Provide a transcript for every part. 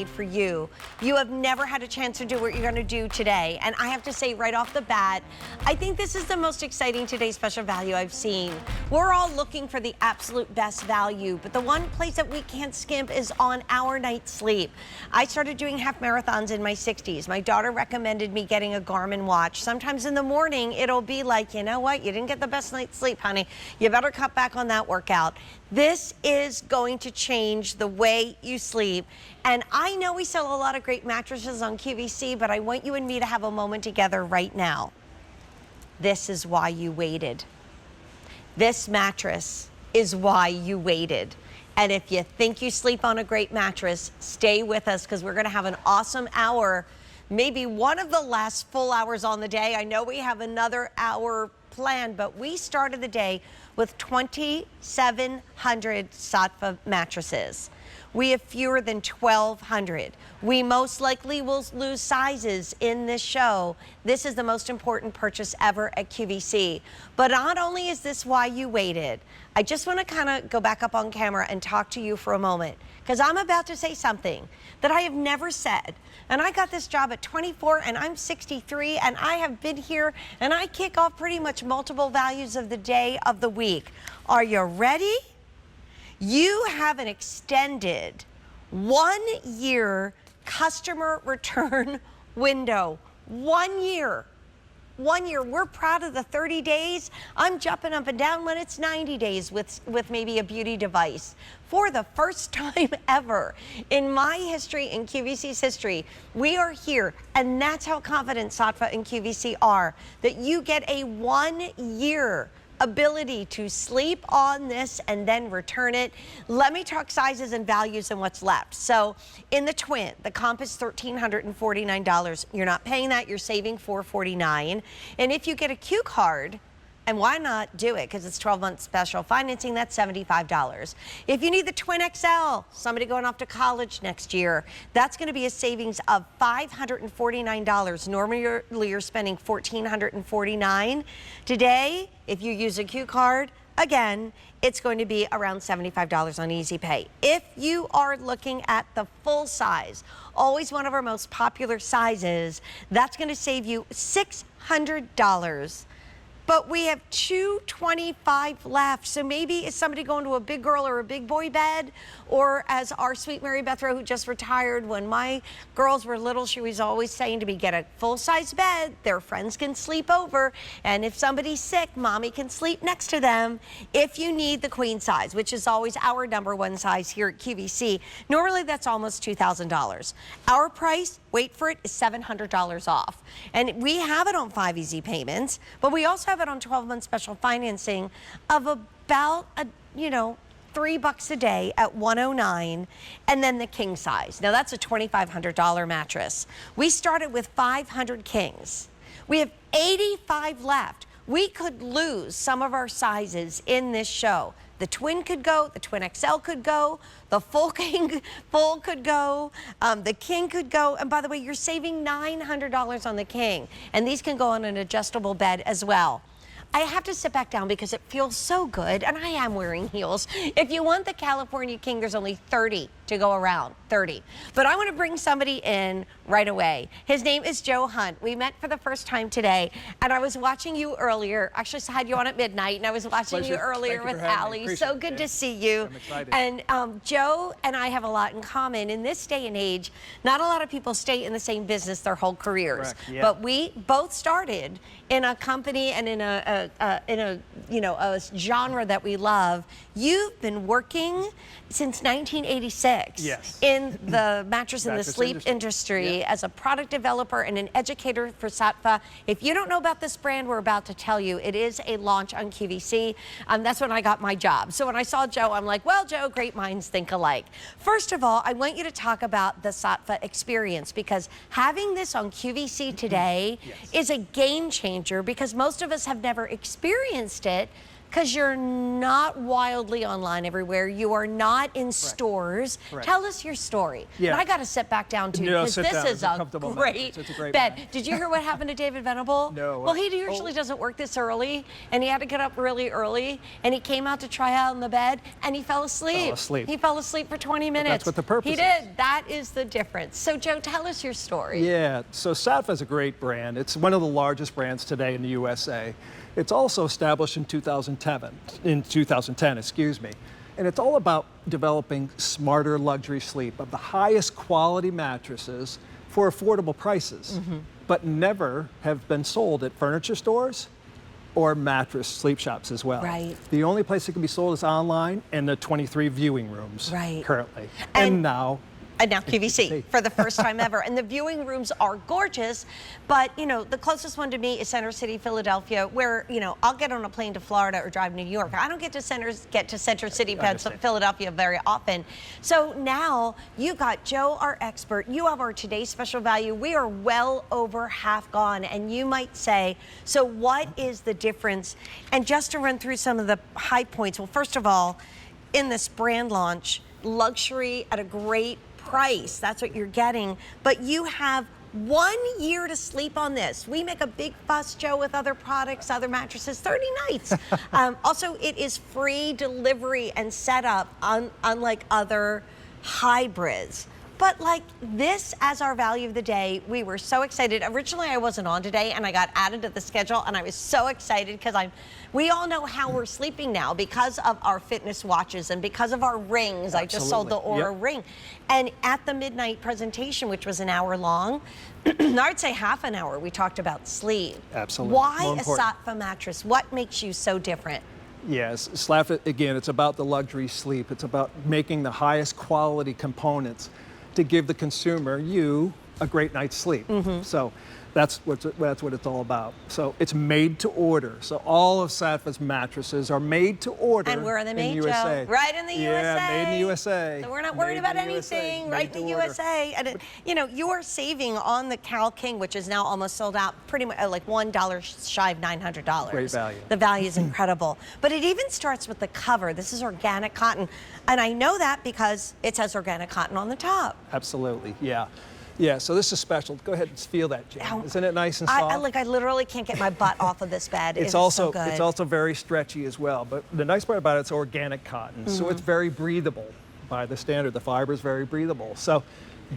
made for you. You have never had a chance to do what you're gonna do today. And I have to say right off the bat, I think this is the most exciting Today's Special Value I've seen. We're all looking for the absolute best value, but the one place that we can't skimp is on our night's sleep. I started doing half marathons in my 60s. My daughter recommended me getting a Garmin watch. Sometimes in the morning, it'll be like, you know what, you didn't get the best night's sleep, honey. You better cut back on that workout. This is going to change the way you sleep. And I know we sell a lot of great mattresses on QVC, but I want you and me to have a moment together right now. This is why you waited. This mattress is why you waited. And if you think you sleep on a great mattress, stay with us because we're going to have an awesome hour, maybe one of the last full hours on the day. I know we have another hour planned, but we started the day with 2,700 Saatva mattresses. We have fewer than 1,200. We most likely will lose sizes in this show. This is the most important purchase ever at QVC. But not only is this why you waited, I just want to kind of go back up on camera and talk to you for a moment, because I'm about to say something that I have never said. And I got this job at 24 and I'm 63 and I have been here and I kick off pretty much multiple values of the day of the week. Are you ready? You have an extended 1 year customer return window. 1 year. 1 year. We're proud of the 30 days. I'm jumping up and down when it's 90 days with maybe a beauty device. For the first time ever in my history, in QVC's history, we are here, and that's how confident Saatva and QVC are, that you get a 1 year ability to sleep on this and then return it. Let me talk sizes and values and what's left. So in the twin, the comp is $1,349. You're not paying that, you're saving $449. And if you get a Q card, and why not do it? Because it's 12-month special financing, that's $75. If you need the Twin XL, somebody going off to college next year, that's going to be a savings of $549. Normally you're spending $1,449. Today, if you use a Q card, again, it's going to be around $75 on Easy Pay. If you are looking at the full size, always one of our most popular sizes, that's going to save you $600. But we have 225 left. So maybe is somebody going to a big girl or a big boy bed? Or as our sweet Mary Beth Rowe, who just retired, when my girls were little, she was always saying to me, get a full-size bed. Their friends can sleep over. And if somebody's sick, mommy can sleep next to them. If you need the queen size, which is always our #1 size here at QVC, normally that's almost $2,000. Our price, wait for it, is $700 off. And we have it on 5 easy payments, but we also have it on 12-month special financing of about, $3 a day at $109, and then the king size. Now that's a $2,500 mattress. We started with 500 kings. We have 85 left. We could lose some of our sizes in this show. The twin could go, the Twin XL could go, the full could go, the king could go. And by the way, you're saving $900 on the king. And these can go on an adjustable bed as well. I have to sit back down because it feels so good, and I am wearing heels. If you want the California King, there's only 30 to go around, 30. But I want to bring somebody in right away. His name is Joe Hunt. We met for the first time today, and I was watching you earlier. Actually, I had you on at midnight, and I was watching you earlier with Allie. So good to see you. I'm excited. And Joe and I have a lot in common. In this day and age, not a lot of people stay in the same business their whole careers. Correct, yeah. But we both started in a company and in a genre that we love. You've been working since 1986 Yes. in the mattress and the Mattress sleep industry yeah. as a product developer and an educator for Saatva. If you don't know about this brand, we're about to tell you. It is a launch on QVC. That's when I got my job. So when I saw Joe, I'm like, well, Joe, great minds think alike. First of all, I want you to talk about the Saatva experience, because having this on QVC today yes. is a game changer, because most of us have never experienced it because you're not wildly online everywhere. You are not in stores. Right. Tell us your story. Yeah. And I got to sit back down too, because this is a great bed. Did you hear what happened to David Venable? No. Well, he usually doesn't work this early, and he had to get up really early, and he came out to try out in the bed, and he fell asleep. He fell asleep for 20 minutes. But that's what the purpose is. He did. That is the difference. So, Joe, tell us your story. Yeah, so Saatva is a great brand. It's one of the largest brands today in the USA. It's also established in 2010, excuse me. And it's all about developing smarter luxury sleep of the highest quality mattresses for affordable prices, but never have been sold at furniture stores or mattress sleep shops as well. Right. The only place it can be sold is online and the 23 viewing rooms currently. And now QVC for the first time ever. And the viewing rooms are gorgeous, but you know, the closest one to me is Center City, Philadelphia, where, you know, I'll get on a plane to Florida or drive to New York. I don't get to Center City, Philadelphia very often. So now you got Joe, our expert. You have our today's special value. We are well over half gone, and you might say, so what is the difference? And just to run through some of the high points. Well, first of all, in this brand launch, luxury at a great price. That's what you're getting. But you have 1 year to sleep on this. We make a big fuss, Joe, with other products, other mattresses, 30 nights. Also, it is free delivery and setup, unlike other hybrids. But like this as our value of the day, we were so excited. Originally, I wasn't on today, and I got added to the schedule, and I was so excited because we all know how we're sleeping now because of our fitness watches and because of our rings. I just sold the Aura ring. And at the midnight presentation, which was an hour long, I'd say half an hour, we talked about sleep. Absolutely. Why a Saatva mattress? What makes you so different? Yes, Saatva, again, it's about the luxury sleep. It's about making the highest quality components to give the consumer, you, a great night's sleep. So that's what it's all about. So it's made to order. So all of Saatva's mattresses are made to order. And where are they made, USA. Joe? Right in the USA. Yeah, made in the USA. So we're not worried about anything. Right in the USA. And you know, you are saving on the Cal King, which is now almost sold out, pretty much like $1 shy of $900. Great value. The value is incredible. But it even starts with the cover. This is organic cotton. And I know that because it says organic cotton on the top. Absolutely, yeah. Yeah, so this is special. Go ahead and feel that, Jen. Isn't it nice and soft? I literally can't get my butt off of this bed. It's also very stretchy as well. But the nice part about it, it's organic cotton, so it's very breathable by the standard. The fiber is very breathable. So,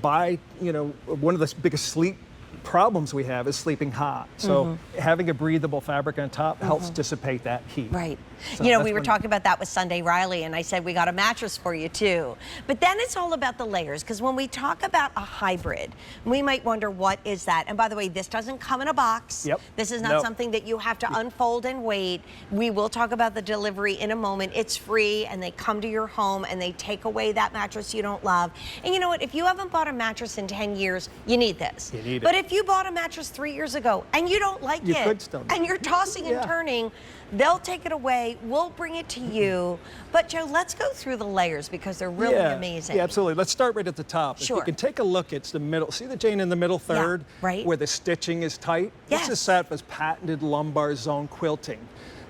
one of the biggest sleep problems we have is sleeping hot. So having a breathable fabric on top helps dissipate that heat. Right. So you know, we were talking about that with Sunday Riley, and I said we got a mattress for you too. But then it's all about the layers, because when we talk about a hybrid, we might wonder, what is that? And by the way, this doesn't come in a box. Yep. This is not something that you have to unfold and wait. We will talk about the delivery in a moment. It's free, and they come to your home, and they take away that mattress you don't love. And you know what? If you haven't bought a mattress in 10 years, you need this. You need it. But if you bought a mattress 3 years ago and you don't like it, and you're tossing and turning, they'll take it away. We'll bring it to you. But Joe, let's go through the layers because they're really amazing. Yeah, absolutely. Let's start right at the top. Sure. If you can take a look, it's the middle. See the Jane in the middle third? Right. Where the stitching is tight? Yes. This is Saatva's patented lumbar zone quilting.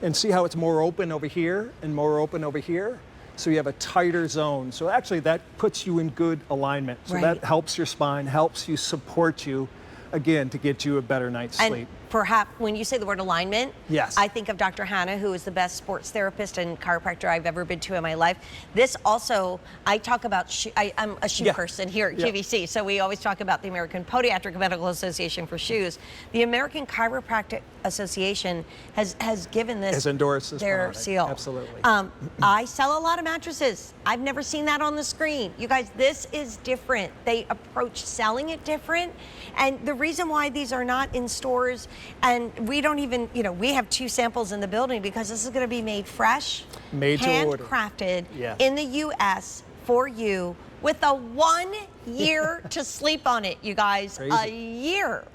And see how it's more open over here and more open over here? So you have a tighter zone. So actually that puts you in good alignment. So that helps your spine, helps you support you, again, to get you a better night's sleep. Perhaps when you say the word alignment, yes, I think of Dr. Hannah, who is the best sports therapist and chiropractor I've ever been to in my life. This also, I talk about, I'm a shoe person here at QVC, so we always talk about the American Podiatric Medical Association for shoes. The American Chiropractic Association has given this, has endorsed this their product. seal. Absolutely. I sell a lot of mattresses. I've never seen that on the screen. You guys, this is different. They approach selling it different. And the reason why these are not in stores, and we don't even, we have 2 samples in the building because this is going to be made fresh, made to order, handcrafted in the U.S. for you with a 1 year to sleep on it, you guys. Crazy. A year.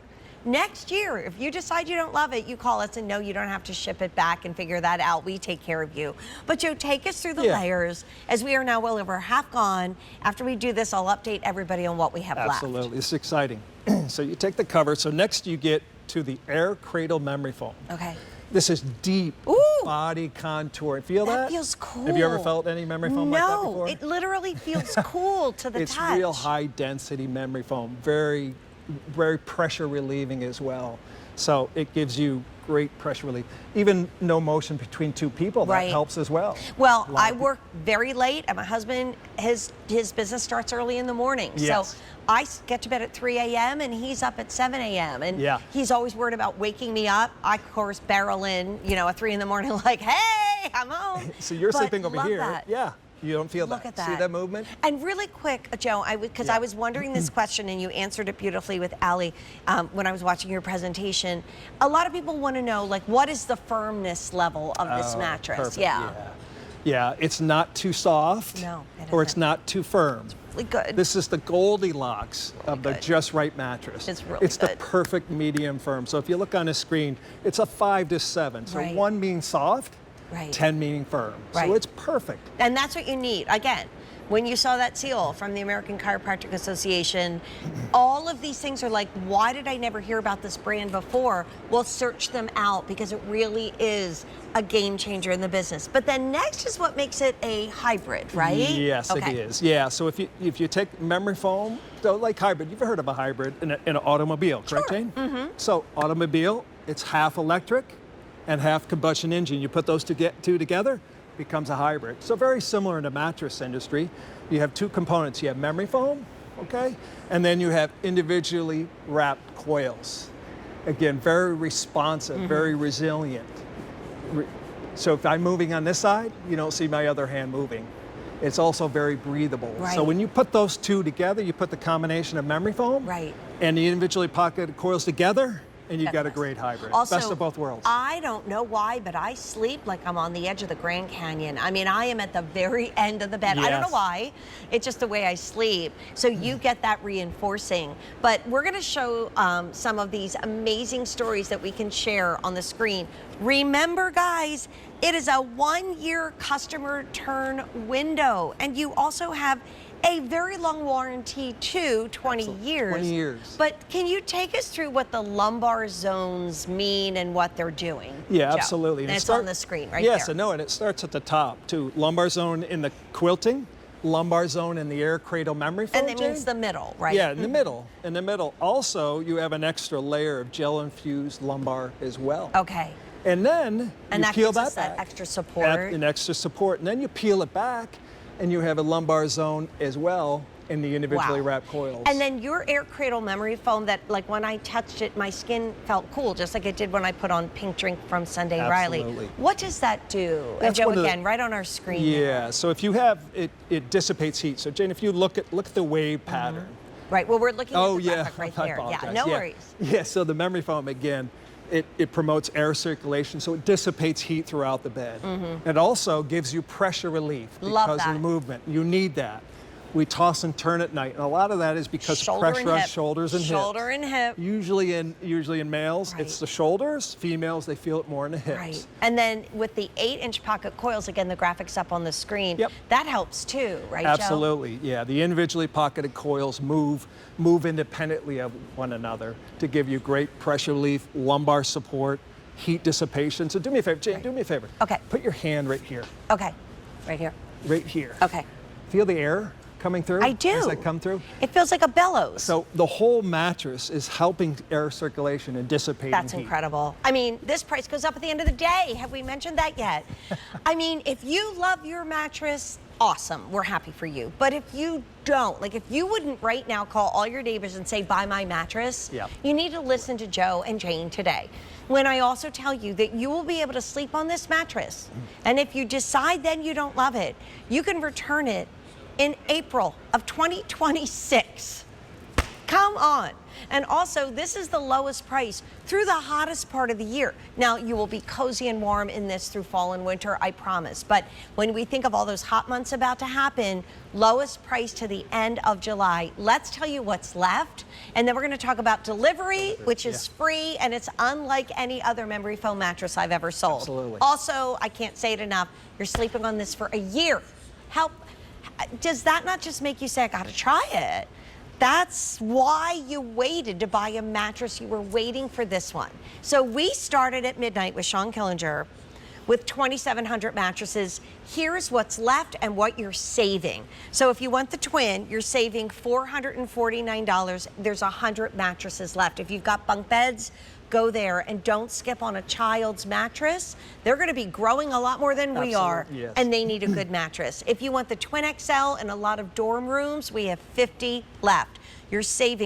Next year, if you decide you don't love it, you call us, and no, you don't have to ship it back and figure that out. We take care of you. But Joe, take us through the layers, as we are now well over half gone. After we do this, I'll update everybody on what we have left. Absolutely, it's exciting. So you take the cover. So next you get to the air cradle memory foam. Okay. This is deep Ooh. body contour. Feel that? That feels cool. Have you ever felt any memory foam like that before? No, it literally feels cool to the It's touch. real high density memory foam, very, very pressure relieving as well. So it gives you great pressure relief. Even no motion between two people, that helps as well. Well, I work very late, and my husband, his business starts early in the morning. Yes. So I get to bed at 3 a.m. and he's up at 7 a.m. And he's always worried about waking me up. I, of course, barrel in, at 3 in the morning like, hey, I'm home. So you're sleeping over here. That. Yeah. You don't feel Look at that. See that movement? And really quick, Joe, because I was wondering this question and you answered it beautifully with Allie when I was watching your presentation. A lot of people want to know, like, what is the firmness level of this mattress? Perfect. Yeah. Yeah, it's not too soft. No, or it's not too firm. Really good. This is the Goldilocks of the just right mattress. It's really the perfect medium firm. So if you look on the screen, it's a 5 to 7. So 1 means soft, 10 meaning firm. So it's perfect. And that's what you need. Again, when you saw that seal from the American Chiropractic Association, all of these things are like, why did I never hear about this brand before? Well, search them out because it really is a game changer in the business. But then next is what makes it a hybrid, right? Yes, it is. Yeah, so if you take memory foam, so like hybrid, you've heard of a hybrid in an automobile, correct, Jane? So automobile, it's half electric and half combustion engine. You put those two together, becomes a hybrid. So very similar in the mattress industry. You have two components. You have memory foam, okay? And then you have individually wrapped coils. Again, very responsive, very resilient. So if I'm moving on this side, you don't see my other hand moving. It's also very breathable. So when you put those two together, you put the combination of memory foam and the individually pocketed coils together, and you've got a great hybrid. Also, best of both worlds. I don't know why, but I sleep like I'm on the edge of the Grand Canyon. I mean, I am at the very end of the bed. I don't know why. It's just the way I sleep. So you get that reinforcing. But we're going to show some of these amazing stories that we can share on the screen. Remember, guys, it is a 1-year customer turn window. And you also have a very long warranty too, 20 years. 20 years. But can you take us through what the lumbar zones mean and what they're doing? Yeah, Joe? absolutely. And it's on the screen right there. Yes, and it starts at the top too. Lumbar zone in the quilting, lumbar zone in the air cradle memory foam. And that means the middle, right? Yeah, in the middle. In the middle. Also, you have an extra layer of gel-infused lumbar as well. Okay. And then you that peel gives us that back. That extra support. An extra support. And then you peel it back, and you have a lumbar zone as well in the individually wrapped coils. And then your air cradle memory foam that, like, when I touched it, my skin felt cool, just like it did when I put on Pink Drink from Sunday Riley. What does that do? That's Joe, again, right on our screen. Yeah, so if you have, it dissipates heat. So Jane, if you look at the wave pattern. Right, well, we're looking at the graphic I right there. apologize. Yeah, no worries. Yeah, so the memory foam, again, it promotes air circulation, so it dissipates heat throughout the bed. It also gives you pressure relief because of the movement. You need that. We toss and turn at night, and a lot of that is because of pressure on shoulders and hips. Shoulder and hip. Usually in males, it's the shoulders. Females, they feel it more in the hips. Right. And then with the 8-inch pocket coils, again, the graphics up on the screen, that helps too, right, Joe? Absolutely, yeah. The individually pocketed coils move independently of one another to give you great pressure relief, lumbar support, heat dissipation. So do me a favor, Jane, do me a favor. Okay. Put your hand right here. Okay, right here. Right here. Okay. Feel the air coming through? I do. As they come through? It feels like a bellows. So the whole mattress is helping air circulation and dissipating That's heat. incredible. I mean, this price goes up at the end of the day. Have we mentioned that yet? I mean, if you love your mattress, awesome. We're happy for you. But if you don't, like if you wouldn't right now call all your neighbors and say, buy my mattress, you need to listen to Joe and Jane today. When I also tell you that you will be able to sleep on this mattress. And if you decide then you don't love it, you can return it in April of 2026. Come on. And also, this is the lowest price through the hottest part of the year. Now, you will be cozy and warm in this through fall and winter, I promise. But when we think of all those hot months about to happen, lowest price to the end of July. Let's tell you what's left. And then we're going to talk about delivery, which is free, and it's unlike any other memory foam mattress I've ever sold. Absolutely. Also, I can't say it enough, you're sleeping on this for a year. Does that not just make you say, I got to try it? That's why you waited to buy a mattress. You were waiting for this one. So we started at midnight with Sean Killinger with 2,700 mattresses. Here's what's left and what you're saving. So if you want the twin, you're saving $449. There's 100 mattresses left. If you've got bunk beds, go there and don't skip on a child's mattress. They're going to be growing a lot more than we are, yes. and they need a good mattress. If you want the twin XL and a lot of dorm rooms, we have 50 left. You're saving